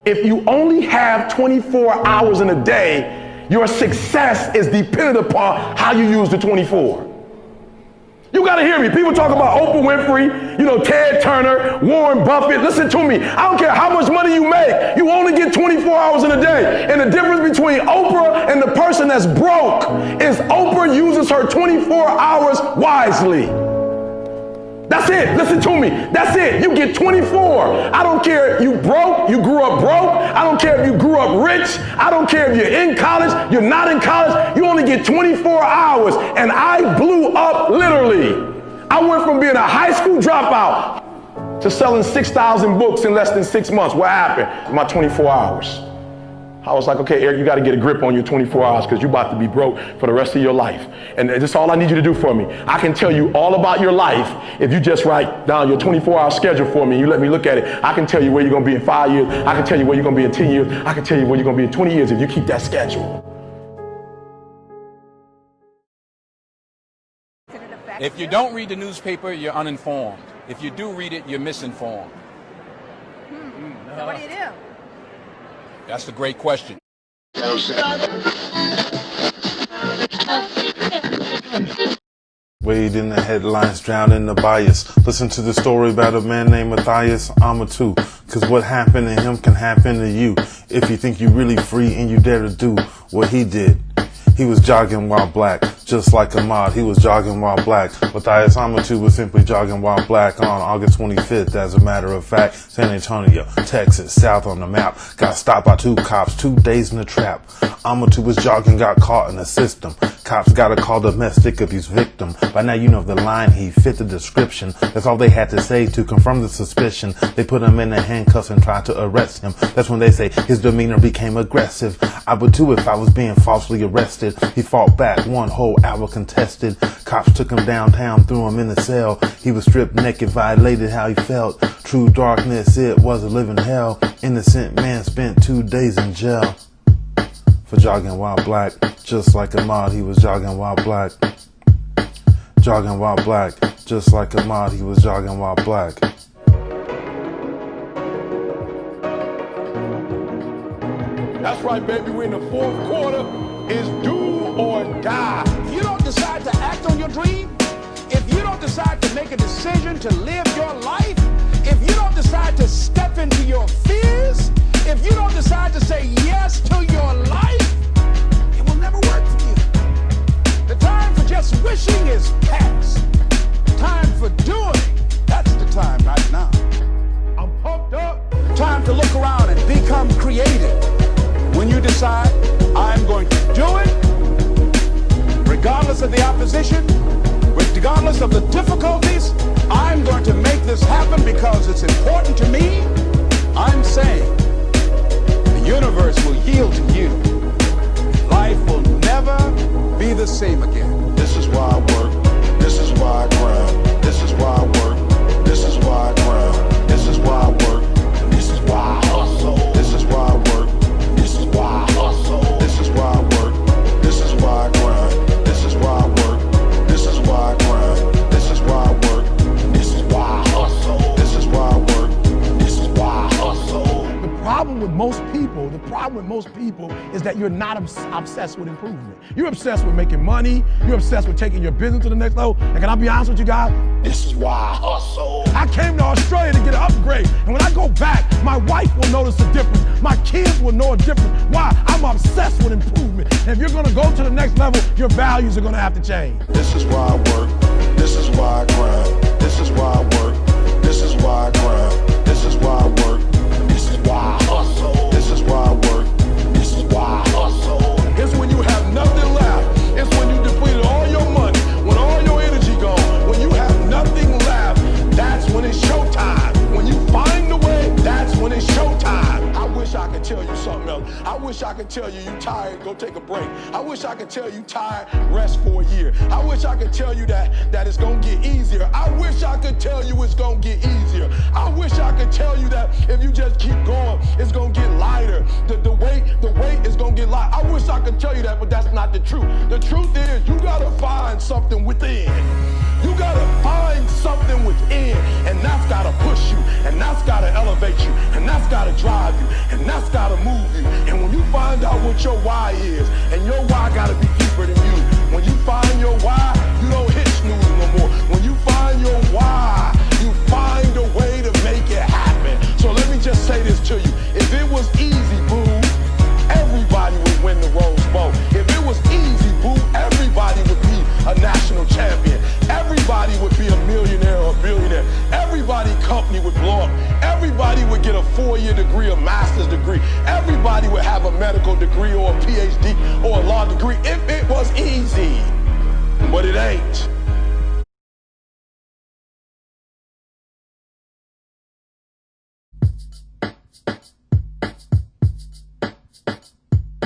If you only have 24 hours in a day, your success is dependent upon how you use the 24. You gotta hear me. People talk about Oprah Winfrey, Ted Turner, Warren Buffett. Listen to me. I don't care how much money you make. You only get 24 hours in a day. And the difference between Oprah and the person that's broke is Oprah uses her 24 hours wisely. That's it. Listen to me. That's it. You get 24. I don't care if you broke, you grew up broke. I don't care if you grew up rich. I don't care if you're in college, you're not in college. You only get 24 hours. And I blew up literally. I went from being a high school dropout to selling 6,000 books in less than 6 months. What happened in my 24 hours? I was like, okay, Eric, you got to get a grip on your 24 hours because you're about to be broke for the rest of your life. And this is all I need you to do for me. I can tell you all about your life if you just write down your 24-hour schedule for me. You let me look at it. I can tell you where you're going to be in 5 years. I can tell you where you're going to be in 10 years. I can tell you where you're going to be in 20 years if you keep that schedule. If you don't read the newspaper, you're uninformed. If you do read it, you're misinformed. So what do you do? That's a great question. Wade in the headlines, drowned in the bias. Listen to the story about a man named Mathias Ometu. Cause what happened to him can happen to you if you think you're really free and you dare to do what he did. He was jogging while black, just like Ahmad. He was jogging while black. Mathias Ometu was simply jogging while black on August 25th, as a matter of fact. San Antonio, Texas, south on the map. Got stopped by 2 cops, 2 days in the trap. Ometu was jogging, got caught in the system. Cops gotta call domestic abuse victim. By now you know the line, he fit the description. That's all they had to say to confirm the suspicion. They put him in the handcuffs and tried to arrest him. That's when they say his demeanor became aggressive. I would too if I was being falsely arrested. He fought back, 1 whole hour contested. Cops took him downtown, threw him in the cell. He was stripped naked, violated how he felt. True darkness, it was a living hell. Innocent man spent 2 days in jail for jogging while black, just like Ahmad. He was jogging while black, jogging while black, just like Ahmad. He was jogging while black. That's right, baby. We're in the 4th quarter. It's do or die. If you don't decide to act on your dream, if you don't decide to make a decision to live your life, if you don't decide to step into your fears, if you don't decide to say yes to your life, it will never work for you. The time for just wishing is past. Time for doing, that's the time right now. I'm pumped up. Time to look around and become creative. When you decide, I'm going to do it, regardless of the opposition, regardless of the difficulties, I'm going to make this happen because it's important to me. I'm saying the universe will yield to you. Life will never be the same again. This is why I work. This is why I grind. This is why I work. This is why I grind. This is why I work. This is why I hustle. This is why I work. This is why I hustle. This is why I work. This is why I grind. This is why I work. This is why I grind. This is why I work. This is why I hustle. This is why I work. This is why I hustle. The problem with most people is that you're not obsessed with improvement. You're obsessed with making money. You're obsessed with taking your business to the next level. And can I be honest with you guys? This is why I hustle. I came to Australia to get an upgrade. And when I go back, my wife will notice the difference. My kids will know a difference. Why? I'm obsessed with improvement. And if you're going to go to the next level, your values are going to have to change. This is why I work. This is why I grind. This is why I work. This is why I grind. This is why I work. This is why I hustle. This is why I work. This is why I hustle. It's when you have nothing left. It's when you depleted all your money, when all your energy gone. When you have nothing left, that's when it's showtime. When you find the way, that's when it's showtime. I wish I could tell you something else. I wish I could tell you tired, go take a break. I wish I could tell you tired, rest for a year. I wish I could tell you that it's gonna get easier. I wish I could tell you it's gonna get easier. I wish I could tell you that if you just keep going, it's gonna get lighter. The weight is gonna get light. I wish I could tell you that, but that's not the truth. The truth is you gotta find something within. You gotta find something within, and that's gotta push you, and that's gotta elevate you, and that's that's gotta drive you, and that's gotta move you. And when you find out what your why is, and your why gotta be deeper than you. When you find your why, you don't hit snooze no more. When you find your why, you find a way to make it happen. So let me just say this to you. If it was easy, boo, everybody would win the Rose Bowl. If it was easy, boo, everybody would be a national champion. Everybody would be a millionaire or a billionaire. Everybody company would blow up. Everybody would get a 4-year degree, a master's degree. Everybody would have a medical degree or a PhD or a law degree if it was easy. But it ain't.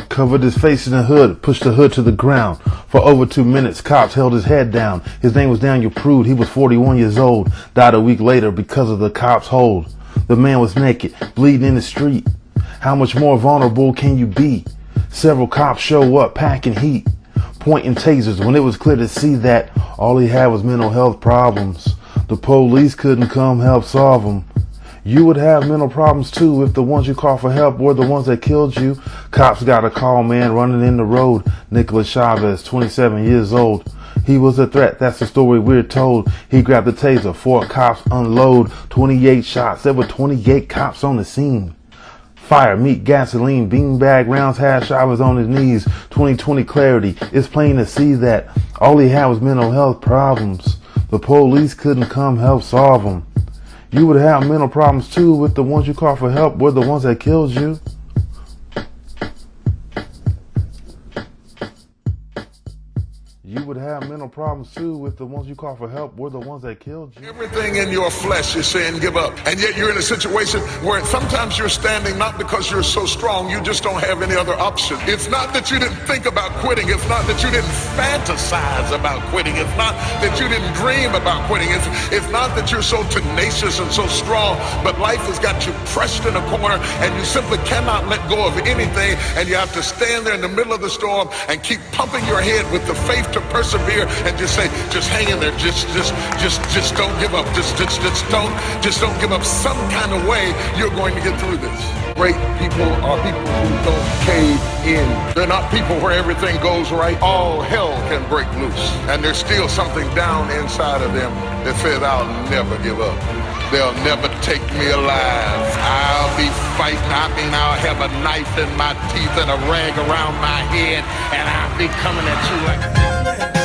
Covered his face in the hood, pushed the hood to the ground. For over 2 minutes, cops held his head down. His name was Daniel Prude. He was 41 years old. Died a week later because of the cops' hold. The man was naked, bleeding in the street. How much more vulnerable can you be? Several cops show up, packing heat, pointing tasers when it was clear to see that all he had was mental health problems. The police couldn't come help solve them. You would have mental problems too if the ones you call for help were the ones that killed you. Cops got a call, man running in the road. Nicolas Chavez, 27 years old. He was a threat, that's the story we're told. He grabbed the taser, 4 cops unload, 28 shots. There were 28 cops on the scene. Fire, meat, gasoline, beanbag rounds had Chavez on his knees. 20/20 clarity. It's plain to see that all he had was mental health problems. The police couldn't come help solve them. You would have mental problems too if the ones you call for help were the ones that killed you. You would have mental problems too if the ones you call for help were the ones that killed you. Everything in your flesh is saying give up. And yet you're in a situation where sometimes you're standing not because you're so strong, you just don't have any other option. It's not that you didn't think about quitting. It's not that you didn't fantasize about quitting. It's not that you didn't dream about quitting. It's not that you're so tenacious and so strong, but life has got you pressed in a corner and you simply cannot let go of anything, and you have to stand there in the middle of the storm and keep pumping your head with the faith to persevere and just say, just hang in there, just don't give up, just don't give up. Some kind of way you're going to get through this. Great people are people who don't cave in. They're not people where everything goes right. All hell can break loose, and there's still something down inside of them that says, I'll never give up. They'll never take me alive. I'll be fighting. I'll have a knife in my teeth and a rag around my head, and I'll be coming at you like